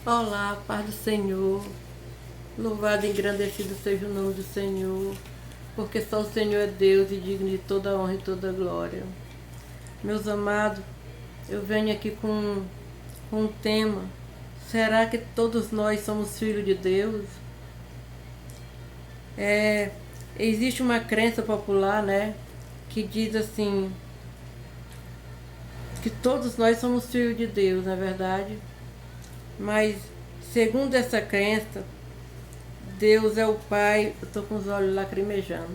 Olá, paz do Senhor. Louvado e engrandecido seja o nome do Senhor, porque só o Senhor é Deus e digno de toda honra e toda glória. Meus amados, eu venho aqui com um tema. Será que todos nós somos filhos de Deus? Existe uma crença popular, né, que diz assim, que todos nós somos filhos de Deus, na verdade. Mas, segundo essa crença, Deus é o Pai. Eu estou com os olhos lacrimejando.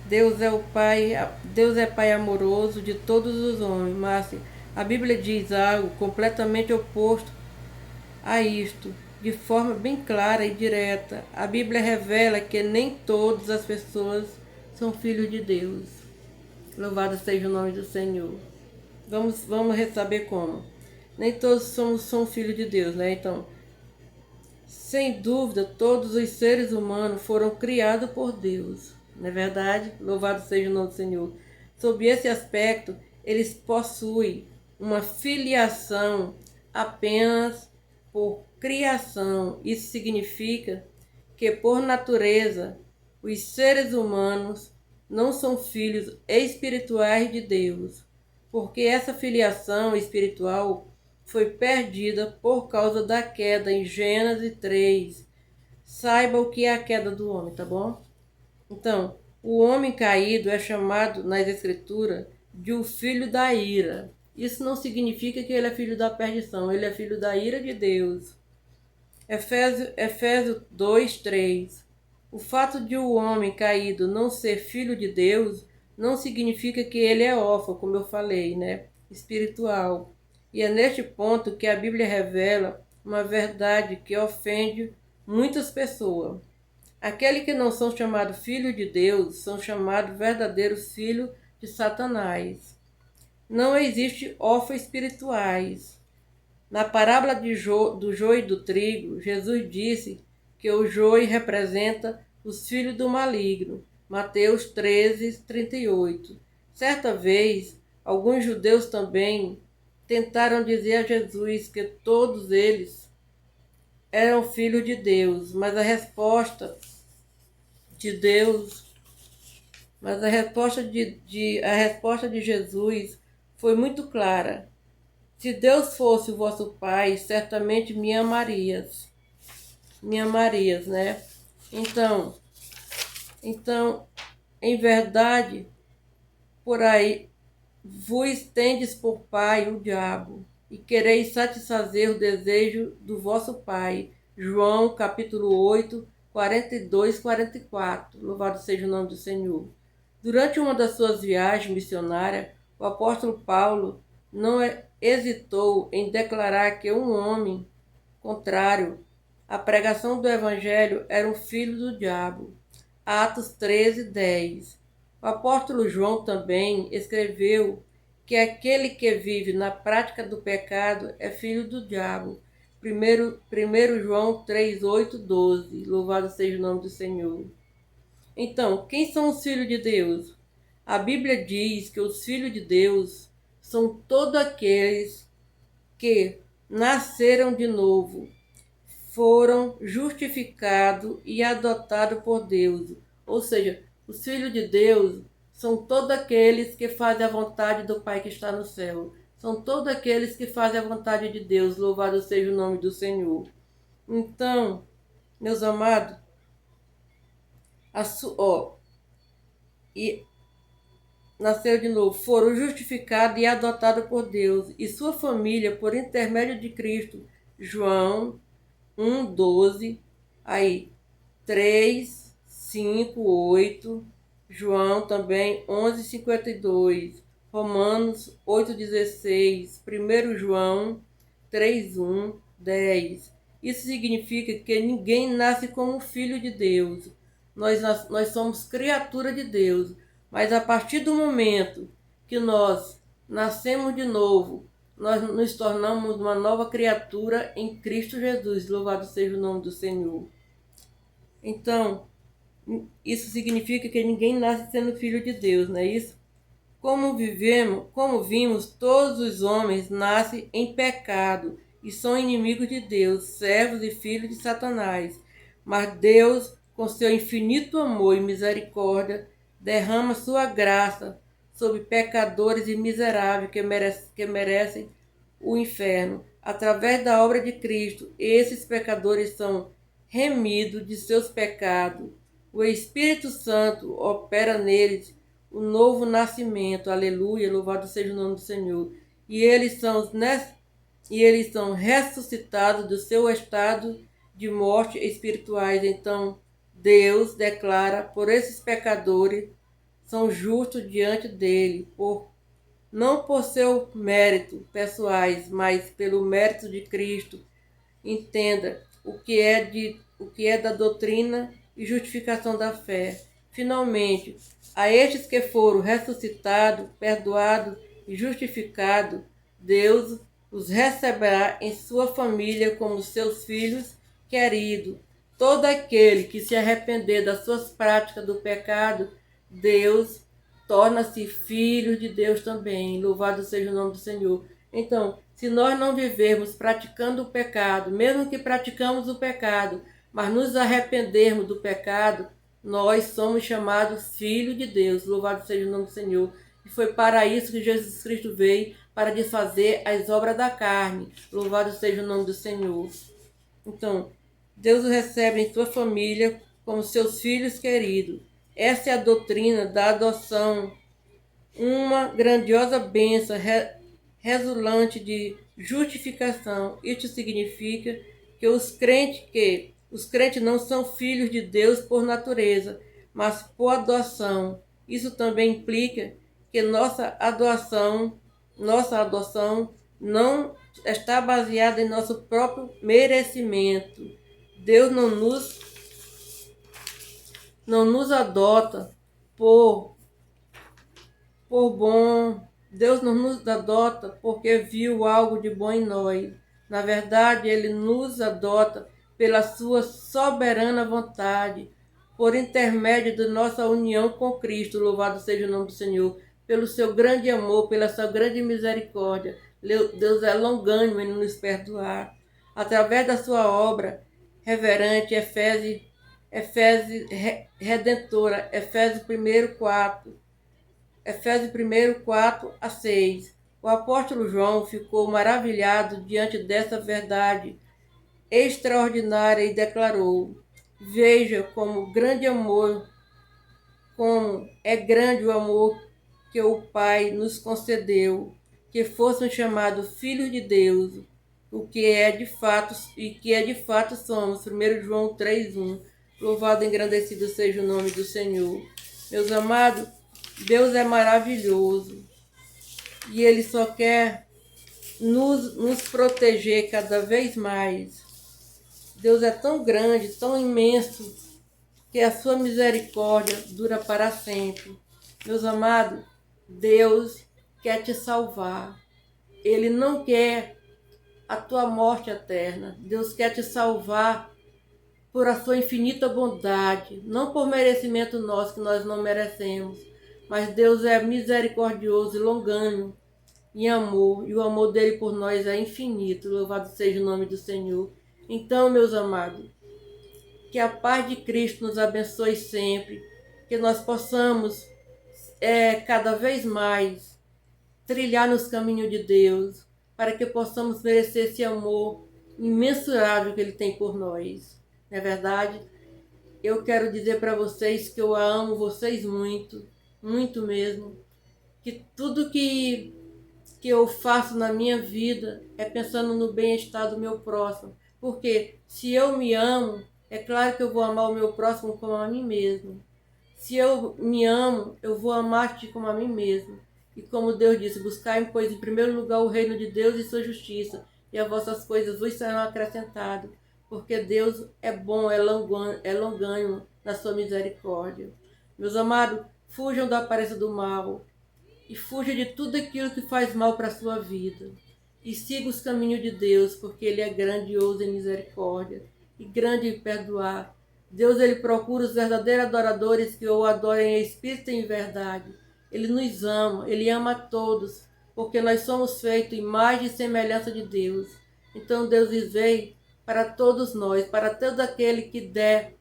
Deus é Pai amoroso de todos os homens, mas a Bíblia diz algo completamente oposto a isto, de forma bem clara e direta. A Bíblia revela que nem todas as pessoas são filhos de Deus. Louvado seja o nome do Senhor. Vamos saber como. Nem todos são filhos de Deus, né? Então, sem dúvida, todos os seres humanos foram criados por Deus. Não é verdade? Louvado seja o nome do Senhor. Sob esse aspecto, eles possuem uma filiação apenas por criação. Isso significa que, por natureza, os seres humanos não são filhos espirituais de Deus, porque essa filiação espiritual foi perdida por causa da queda em Gênesis 3. Saiba o que é a queda do homem, tá bom? Então, o homem caído é chamado nas escrituras de o filho da ira. Isso não significa que ele é filho da perdição, ele é filho da ira de Deus. Efésios 2:3. O fato de o homem caído não ser filho de Deus não significa que ele é órfão, como eu falei, né? Espiritual. E é neste ponto que a Bíblia revela uma verdade que ofende muitas pessoas. Aqueles que não são chamados filhos de Deus são chamados verdadeiros filhos de Satanás. Não existe órfãos espirituais. Na parábola do joio e do trigo, Jesus disse que o joio representa os filhos do maligno. Mateus 13:38. Certa vez, alguns judeus também tentaram dizer a Jesus que todos eles eram filhos de Deus, mas a resposta de Deus, a resposta de Jesus foi muito clara. Se Deus fosse o vosso Pai, certamente me amarias, né? Então, em verdade, por aí vos tendes por pai o diabo, e quereis satisfazer o desejo do vosso pai. João capítulo 8, 42, 44. Louvado seja o nome do Senhor. Durante uma das suas viagens missionárias, o apóstolo Paulo não hesitou em declarar que um homem contrário à pregação do evangelho era um filho do diabo. Atos 13:10. O apóstolo João também escreveu que aquele que vive na prática do pecado é filho do diabo. 1 João 3:8-12. Louvado seja o nome do Senhor. Então, quem são os filhos de Deus? A Bíblia diz que os filhos de Deus são todos aqueles que nasceram de novo, foram justificados e adotados por Deus. Ou seja, os filhos de Deus são todos aqueles que fazem a vontade do Pai que está no céu. São todos aqueles que fazem a vontade de Deus. Louvado seja o nome do Senhor. Então, meus amados, e nasceram de novo, foram justificados e adotados por Deus e sua família por intermédio de Cristo. João 1:12, aí 3, 5, 8, João também 11:52, Romanos 8:16, 1 João 3:1, 10. Isso significa que ninguém nasce como filho de Deus. Nós somos criatura de Deus, mas a partir do momento que nós nascemos de novo, nós nos tornamos uma nova criatura em Cristo Jesus. Louvado seja o nome do Senhor. Então, isso significa que ninguém nasce sendo filho de Deus, não é isso? Como vimos, todos os homens nascem em pecado e são inimigos de Deus, servos e filhos de Satanás. Mas Deus, com seu infinito amor e misericórdia, derrama sua graça sobre pecadores e miseráveis que merecem o inferno. Através da obra de Cristo, esses pecadores são remidos de seus pecados. O Espírito Santo opera neles o novo nascimento. Aleluia, louvado seja o nome do Senhor. E eles são ressuscitados do seu estado de morte espirituais. Então, Deus declara por esses pecadores são justos diante dele, não por seu mérito pessoais, mas pelo mérito de Cristo. Entenda o que é da doutrina e justificação da fé. Finalmente, a estes que foram ressuscitados, perdoados e justificados, Deus os receberá em sua família como seus filhos queridos. Todo aquele que se arrepender das suas práticas do pecado, Deus torna-se filho de Deus também. Louvado seja o nome do Senhor. Então, se nós não vivermos praticando o pecado, mesmo que praticamos o pecado, mas nos arrependermos do pecado, nós somos chamados filhos de Deus. Louvado seja o nome do Senhor. E foi para isso que Jesus Cristo veio, para desfazer as obras da carne. Louvado seja o nome do Senhor. Então, Deus o recebe em sua família como seus filhos queridos. Essa é a doutrina da adoção, uma grandiosa bênção resultante de justificação. Isso significa que os crentes não são filhos de Deus por natureza, mas por adoção. Isso também implica que nossa adoção não está baseada em nosso próprio merecimento. Deus não nos adota por bom. Deus não nos adota porque viu algo de bom em nós. Na verdade, Ele nos adota pela sua soberana vontade, por intermédio de nossa união com Cristo. Louvado seja o nome do Senhor, pelo seu grande amor, pela sua grande misericórdia. Deus é longânimo em nos perdoar. Através da sua obra reverente, redentora, Efésios 1, 4 a 6. O apóstolo João ficou maravilhado diante dessa verdade extraordinária e declarou: veja como é grande o amor que o Pai nos concedeu, que fossem chamados filhos de Deus, o que é de fato somos. 1 João 3:1. Louvado e engrandecido seja o nome do Senhor. Meus amados, Deus é maravilhoso e Ele só quer nos proteger cada vez mais. Deus é tão grande, tão imenso, que a sua misericórdia dura para sempre. Meus amados, Deus quer te salvar. Ele não quer a tua morte eterna. Deus quer te salvar por a sua infinita bondade, não por merecimento nosso, que nós não merecemos. Mas Deus é misericordioso e longânimo em amor, e o amor dele por nós é infinito. Louvado seja o nome do Senhor. Então, meus amados, que a paz de Cristo nos abençoe sempre, que nós possamos cada vez mais trilhar nos caminhos de Deus, para que possamos merecer esse amor imensurável que Ele tem por nós. Não é verdade? Eu quero dizer para vocês que eu amo vocês muito, muito mesmo, que tudo que eu faço na minha vida é pensando no bem-estar do meu próximo. Porque se eu me amo, é claro que eu vou amar o meu próximo como a mim mesmo. Se eu me amo, eu vou amar-te como a mim mesmo. E como Deus disse, buscai, pois, em primeiro lugar o reino de Deus e sua justiça, e as vossas coisas vos serão acrescentadas. Porque Deus é bom, é longânimo na sua misericórdia. Meus amados, fujam da aparência do mal e fujam de tudo aquilo que faz mal para a sua vida. E siga os caminhos de Deus, porque Ele é grandioso em misericórdia e grande em perdoar. Deus, Ele procura os verdadeiros adoradores que o adorem em espírito e em verdade. Ele nos ama, Ele ama a todos, porque nós somos feitos em imagem e semelhança de Deus. Então Deus veio para todos nós, para todo aquele que der,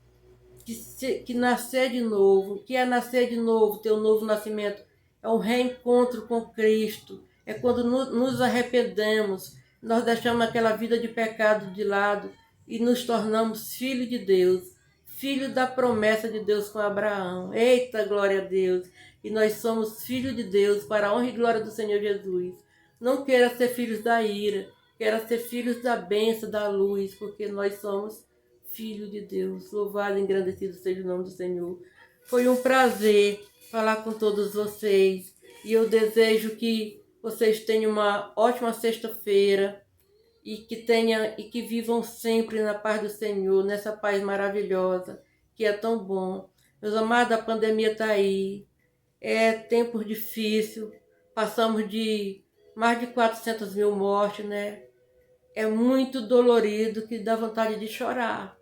que nascer de novo. O que é nascer de novo, ter um novo nascimento? É um reencontro com Cristo. É quando nos arrependemos, nós deixamos aquela vida de pecado de lado e nos tornamos filhos de Deus, filho da promessa de Deus com Abraão. Eita, glória a Deus! E nós somos filhos de Deus para a honra e glória do Senhor Jesus. Não queira ser filhos da ira, queira ser filhos da bênção, da luz, porque nós somos filhos de Deus. Louvado e engrandecido seja o nome do Senhor. Foi um prazer falar com todos vocês e eu desejo que vocês tenham uma ótima sexta-feira e que vivam sempre na paz do Senhor, nessa paz maravilhosa que é tão bom. Meus amados, a pandemia está aí, é tempo difícil, passamos de mais de 400 mil mortes, né? É muito dolorido que dá vontade de chorar.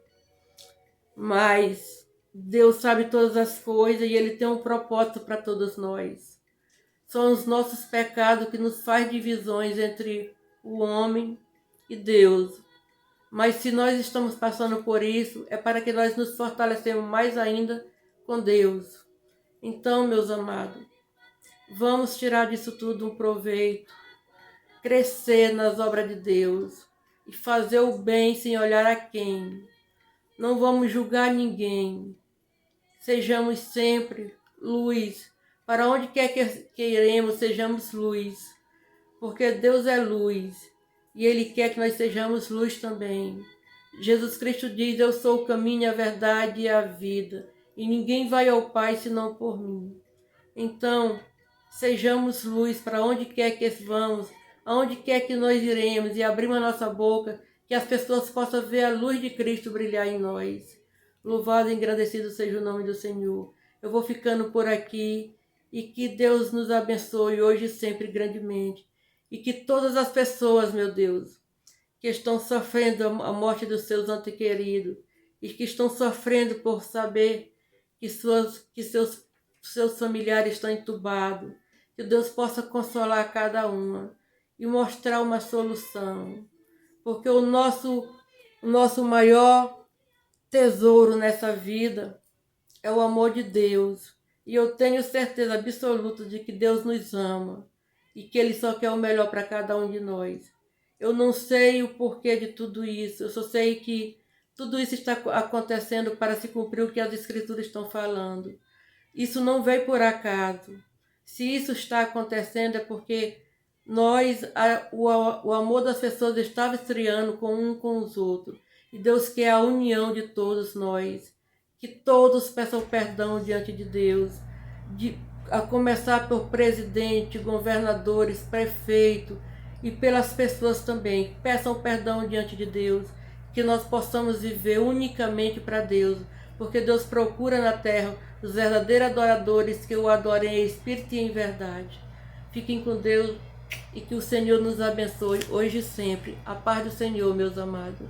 Mas Deus sabe todas as coisas e Ele tem um propósito para todos nós. São os nossos pecados que nos faz divisões entre o homem e Deus. Mas se nós estamos passando por isso, é para que nós nos fortalecemos mais ainda com Deus. Então, meus amados, vamos tirar disso tudo um proveito, crescer nas obras de Deus e fazer o bem sem olhar a quem. Não vamos julgar ninguém. Sejamos sempre luz. Para onde quer que iremos, sejamos luz. Porque Deus é luz. E Ele quer que nós sejamos luz também. Jesus Cristo diz, eu sou o caminho, a verdade e a vida. E ninguém vai ao Pai senão por mim. Então, sejamos luz para onde quer que vamos, aonde quer que nós iremos e abrimos a nossa boca, que as pessoas possam ver a luz de Cristo brilhar em nós. Louvado e engrandecido seja o nome do Senhor. Eu vou ficando por aqui e que Deus nos abençoe hoje e sempre grandemente. E que todas as pessoas, meu Deus, que estão sofrendo a morte dos seus entes queridos e que estão sofrendo por saber que seus familiares estão entubados, que Deus possa consolar cada uma e mostrar uma solução. Porque o nosso maior tesouro nessa vida é o amor de Deus. E eu tenho certeza absoluta de que Deus nos ama e que Ele só quer o melhor para cada um de nós. Eu não sei o porquê de tudo isso, eu só sei que tudo isso está acontecendo para se cumprir o que as Escrituras estão falando. Isso não veio por acaso. Se isso está acontecendo é porque o amor das pessoas estava esfriando com os outros. E Deus quer a união de todos nós. Que todos peçam perdão diante de Deus. A começar por presidente, governadores, prefeito e pelas pessoas também. Peçam perdão diante de Deus. Que nós possamos viver unicamente para Deus. Porque Deus procura na terra os verdadeiros adoradores que o adorem em espírito e em verdade. Fiquem com Deus. E que o Senhor nos abençoe hoje e sempre. A paz do Senhor, meus amados.